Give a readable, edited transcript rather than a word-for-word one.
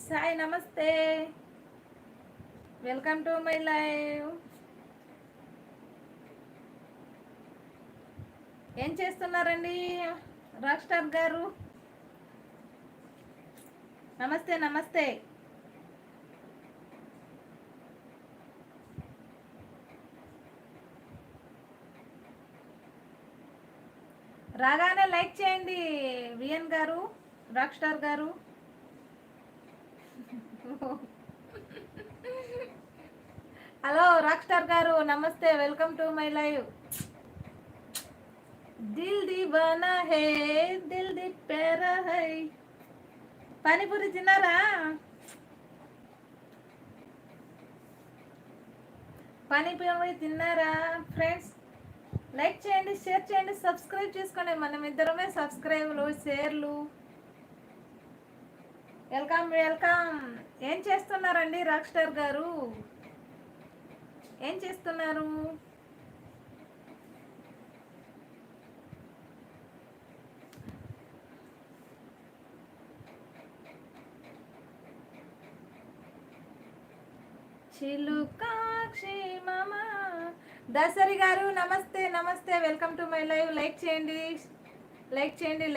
సాయి నమస్తే, welcome to my live. ఏం చేస్తున్నారండి రాక్ స్టార్ గారు? నమస్తే నమస్తే. రాగానే లైక్ చేయండి విఎన్ గారు, రాక్ స్టార్ గారు. హలో రాక్ స్టార్ గారు, నమస్తే, వెల్కమ్ టు మై లైవ్. దిల్ దీవానా హే, దిల్ ది ప్యారా హై. పానీపూరి తిన్నారా? పానీపూరి తిన్నారా ఫ్రెండ్స్? లైక్ చేయండి, షేర్ చేయండి, సబ్స్క్రైబ్ చేసుకోండి. మనం ఇద్దరమే సబ్స్క్రైబ్లు, షేర్లు. Welcome welcome. ఏం చేస్తున్నారండి రాక్ స్టార్ గారు? ఏం చేస్తున్నారు? చిలుకాక్షి మామ. దసరి గారు నమస్తే నమస్తే, welcome to my live. Like చేయండి, లైక్ చేయండి, లైక్